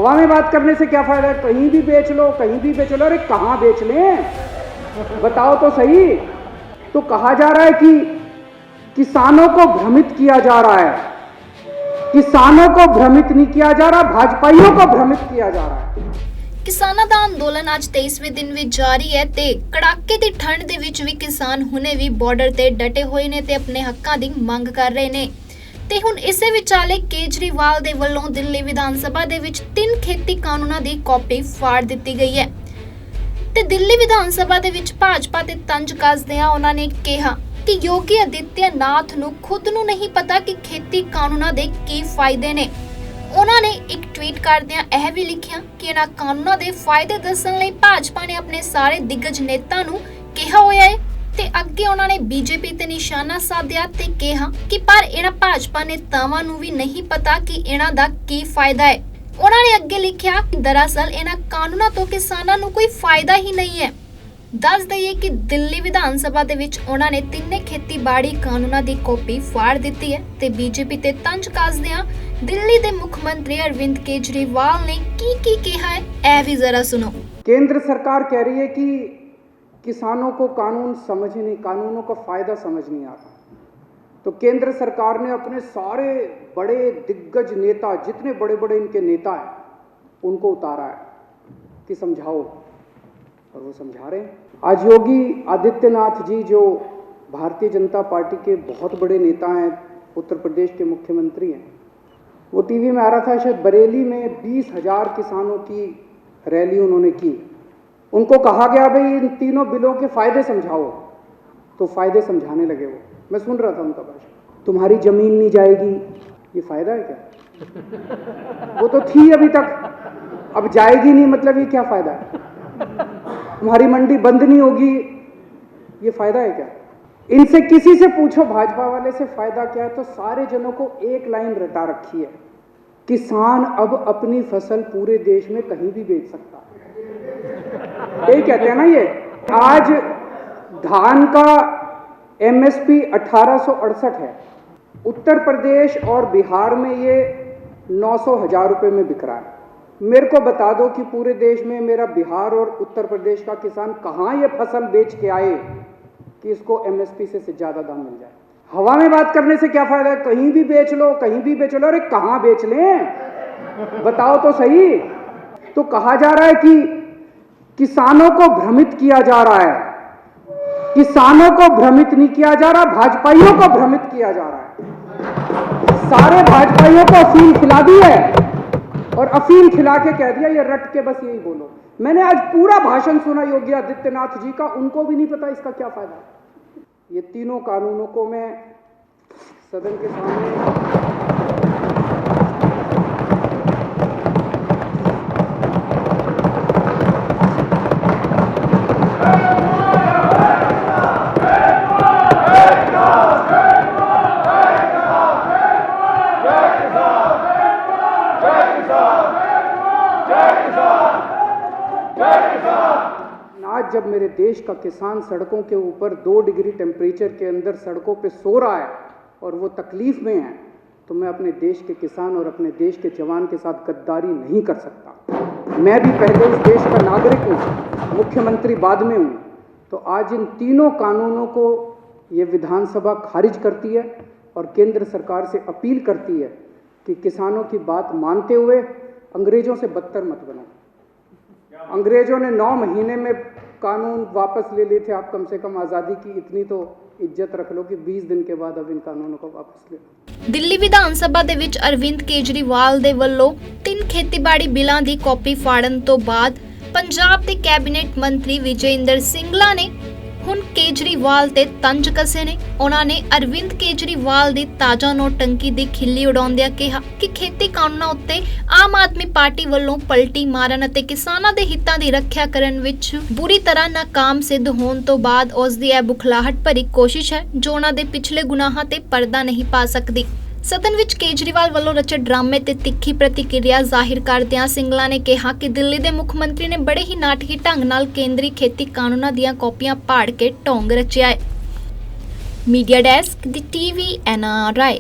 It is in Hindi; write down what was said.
हवा में बात करने से क्या फायदा है? कहीं भी बेच लो, कहीं भी बेच लो। अरे कहाँ बेच लें, बताओ तो सही। तो कहा जा रहा है कि किसानों को भ्रमित किया जा रहा है। किसानों को भ्रमित नहीं किया जा रहा, भाजपाइयों को भ्रमित किया जा रहा है। ਕਿਸਾਨਾਂ ਦਾ ਅੰਦੋਲਨ ਅੱਜ 23ਵੇਂ ਦਿਨ ਵੀ ਜਾਰੀ ਹੈ ਤੇ ਕੜਾਕੇ ਦੀ ਠੰਡ ਦੇ ਵਿੱਚ ਵੀ ਕਿਸਾਨ ਹੁਣੇ ਵੀ ਬਾਰਡਰ ਤੇ ਡਟੇ ਹੋਏ ਨੇ ਤੇ ਆਪਣੇ ਹੱਕਾਂ ਦੀ ਮੰਗ ਕਰ ਰਹੇ ਨੇ। ਤੇ ਹੁਣ ਇਸੇ ਵਿਚਾਲੇ ਕੇਜਰੀਵਾਲ ਦੇ ਵੱਲੋਂ ਦਿੱਲੀ ਵਿਧਾਨ ਸਭਾ ਦੇ ਵਿੱਚ 3 ਖੇਤੀ ਕਾਨੂੰਨਾਂ ਦੀ ਕਾਪੀ ਫਾੜ ਦਿੱਤੀ ਗਈ ਹੈ ਤੇ ਦਿੱਲੀ ਵਿਧਾਨ ਸਭਾ ਦੇ ਵਿੱਚ ਭਾਜਪਾ ਤੇ ਤੰਜ ਕੱਸਦਿਆਂ ਉਹਨਾਂ ਨੇ ਕਿਹਾ ਕਿ ਯੋਗੀ ਆਦਿੱਤਿਆਨਾਥ ਨੂੰ ਖੁਦ ਨੂੰ ਨਹੀਂ ਪਤਾ ਕਿ ਖੇਤੀ ਕਾਨੂੰਨਾਂ ਦੇ ਕੀ ਫਾਇਦੇ ਨੇ। ਉਹਨਾਂ ਨੇ ਇੱਕ ਟਵੀਟ ਕਰਦਿਆਂ ਇਹ ਵੀ ਲਿਖਿਆ ਕਿ ਇਹਨਾਂ ਕਾਨੂੰਨਾਂ ਦੇ ਫਾਇਦੇ ਦੱਸਣ ਲਈ ਭਾਜਪਾ ਨੇ ਆਪਣੇ ਸਾਰੇ ਦਿੱਗਜ ਨੇਤਾ ਨੂੰ ਕਿਹਾ ਹੋਇਆ ਹੈ ਤੇ ਅੱਗੇ ਉਹਨਾਂ ਨੇ ਬੀਜੇਪੀ ਤੇ ਨਿਸ਼ਾਨਾ ਸਾਧਿਆ ਤੇ ਕਿਹਾ ਕਿ ਪਰ ਇਹਨਾਂ ਭਾਜਪਾ ਨੇਤਾਵਾਂ ਨੂੰ ਵੀ ਨਹੀਂ ਪਤਾ ਕਿ ਇਹਨਾਂ ਦਾ ਕੀ ਫਾਇਦਾ ਹੈ। ਉਹਨਾਂ ਨੇ ਅੱਗੇ ਲਿਖਿਆ ਕਿ ਦਰਅਸਲ ਇਹਨਾਂ ਕਾਨੂੰਨਾਂ ਤੋਂ ਕਿਸਾਨਾਂ ਨੂੰ ਕੋਈ ਫਾਇਦਾ ਹੀ ਨਹੀਂ ਹੈ। ਦੱਸ ਦਈਏ ਕਿ ਦਿੱਲੀ ਵਿਧਾਨ ਸਭਾ ਦੇ ਵਿੱਚ ਉਹਨਾਂ ਨੇ ਤਿੰਨੇ ਖੇਤੀਬਾੜੀ ਕਾਨੂੰਨਾਂ ਦੀ ਕਾਪੀ ਫਾੜ ਦਿੱਤੀ ਹੈ ਤੇ ਬੀਜੇਪੀ ਤੇ ਤੰਜ ਕੱਸਦਿਆਂ दिल्ली के मुख्यमंत्री अरविंद केजरीवाल ने की कहा है, ऐ भी जरा सुनो। केंद्र सरकार कह रही है कि किसानों को कानूनों का फायदा समझ नहीं आता। तो केंद्र सरकार ने अपने सारे बड़े दिग्गज नेता, जितने बड़े बड़े इनके नेता हैं, उनको उतारा है कि समझाओ, और वो समझा रहे हैं। आज योगी आदित्यनाथ जी, जो भारतीय जनता पार्टी के बहुत बड़े नेता हैं, उत्तर प्रदेश के मुख्यमंत्री हैं, वो टीवी में आ रहा था, शायद बरेली में 20,000 किसानों की रैली उन्होंने की। उनको कहा गया भाई इन तीनों बिलों के फ़ायदे समझाओ, तो फ़ायदे समझाने लगे वो। मैं सुन रहा था उनका भाषण। तुम्हारी ज़मीन नहीं जाएगी, ये फ़ायदा है क्या? वो तो थी अभी तक, अब जाएगी नहीं, मतलब ये क्या फ़ायदा है? तुम्हारी मंडी बंद नहीं होगी, ये फ़ायदा है क्या? इनसे किसी से पूछो भाजपा वाले से फायदा क्या है, तो सारे जनों को एक लाइन रटा रखी है, किसान अब अपनी फसल पूरे देश में कहीं भी बेच सकता है। यही कहते हैं ना। ये आज धान का MSP 1868 है। उत्तर प्रदेश और बिहार में ये 900,000 रुपये में बिक रहा है। मेरे को बता दो कि पूरे देश में मेरा बिहार और उत्तर प्रदेश का किसान कहाँ ये फसल बेच के आए कि इसको MSP से ज़्यादा दाम मिल जाए। हवा में बात करने से क्या फायदा है? कहीं भी बेच लो, कहीं भी बेच लो। अरे कहाँ बेच लें, बताओ तो सही। तो कहा जा रहा है कि किसानों को भ्रमित किया जा रहा है। किसानों को भ्रमित नहीं किया जा रहा, भाजपाइयों को भ्रमित किया जा रहा है। सारे भाजपाइयों को अफीम खिला दी है और अफीम खिला के कह दिया ये रट के बस यही बोलो। मैंने आज पूरा भाषण सुना योगी आदित्यनाथ जी का, उनको भी नहीं पता इसका क्या फायदा है। ये तीनों कानूनों को मैं सदन के सामने आज जब मेरे देश का किसान सड़कों के ऊपर 2 डिग्री टेम्परेचर के अंदर सड़कों पे सो रहा है और वो तकलीफ में है, तो मैं अपने देश के किसान और अपने देश के जवान के साथ गद्दारी नहीं कर सकता। मैं भी पहले इस देश का नागरिक हूँ, मुख्यमंत्री बाद में हूँ। तो आज इन तीनों कानूनों को ये विधानसभा खारिज करती है और केंद्र सरकार से अपील करती है कि किसानों की बात मानते हुए अंग्रेज़ों से बदतर मत बनो। अंग्रेज़ों ने 9 महीने में कानून वापस ले लिए थे, आप कम से कम आज़ादी की इतनी तो ਇੱਜ਼ਤ ਰੱਖ ਲਓ ਕਿ 20 ਦਿਨ ਕੇ ਬਾਅਦ ਅਬ ਇਨ ਕਾਨੂੰਨੋਂ ਕੋ ਵਾਪਸ ਲੈ ਲਓ। ਦਿੱਲੀ ਵਿਧਾਨ ਸਭਾ ਦੇ ਵਿੱਚ ਅਰਵਿੰਦ ਕੇਜਰੀਵਾਲ ਦੇ ਵੱਲੋਂ 3 ਖੇਤੀਬਾੜੀ ਬਿੱਲਾਂ ਦੀ ਕਾਪੀ ਫਾੜਨ ਤੋਂ ਬਾਅਦ ਪੰਜਾਬ ਦੇ ਕੈਬਨਿਟ ਮੰਤਰੀ ਵਿਜੇ ਇੰਦਰ ਸਿੰਗਲਾ ਨੇ ਹੁਣ ਕੇਜਰੀਵਾਲ ਤੇ ਤੰਜ ਕੱਸੇ ਨੇ। ਉਹਨਾਂ ਨੇ ਅਰਵਿੰਦ ਕੇਜਰੀਵਾਲ ਦੀ ਤਾਜ਼ਾ ਨੋਟੰਕੀ ਦੀ ਖਿੱਲੀ ਉਡਾਉਂਦਿਆਂ ਕਿਹਾ ਕਿ ਖੇਤੀ ਕਾਨੂੰਨਾਂ ਉੱਤੇ ਆਮ ਆਦਮੀ ਪਾਰਟੀ ਵੱਲੋਂ ਪਲਟੀ ਮਾਰਨ ਅਤੇ ਕਿਸਾਨਾਂ ਦੇ ਹਿੱਤਾਂ ਦੀ ਰੱਖਿਆ ਕਰਨ ਵਿੱਚ ਬੁਰੀ ਤਰ੍ਹਾਂ ਨਾਕਾਮ ਸਿੱਧ ਹੋਣ ਤੋਂ ਬਾਅਦ ਉਸ ਦੀ ਇਹ ਬੁਖਲਾਹਟ ਭਰੀ ਕੋਸ਼ਿਸ਼ ਹੈ ਜੋ ਉਹਨਾਂ ਦੇ ਪਿਛਲੇ ਗੁਨਾਹਾਂ ਤੇ ਪਰਦਾ ਨਹੀਂ ਪਾ ਸਕਦੀ। ਸਦਨ ਵਿੱਚ ਕੇਜਰੀਵਾਲ ਵੱਲੋਂ ਰਚੇ ਡਰਾਮੇ ਤੇ ਤਿੱਖੀ ਪ੍ਰਤੀਕਿਰਿਆ ਜ਼ਾਹਿਰ ਕਰਦਿਆਂ ਸਿੰਗਲਾ ਨੇ ਕਿਹਾ ਕਿ ਦਿੱਲੀ ਦੇ ਮੁੱਖ ਮੰਤਰੀ ਨੇ ਬੜੇ ਹੀ ਨਾਟਕੀ ਢੰਗ ਨਾਲ ਕੇਂਦਰੀ ਖੇਤੀ ਕਾਨੂੰਨਾਂ ਦੀਆਂ ਕਾਪੀਆਂ ਪਾੜ ਕੇ ਢੋਂਗ ਰਚਿਆ ਹੈ। ਮੀਡੀਆ ਡੈਸਕ ਦੀ TV NRI।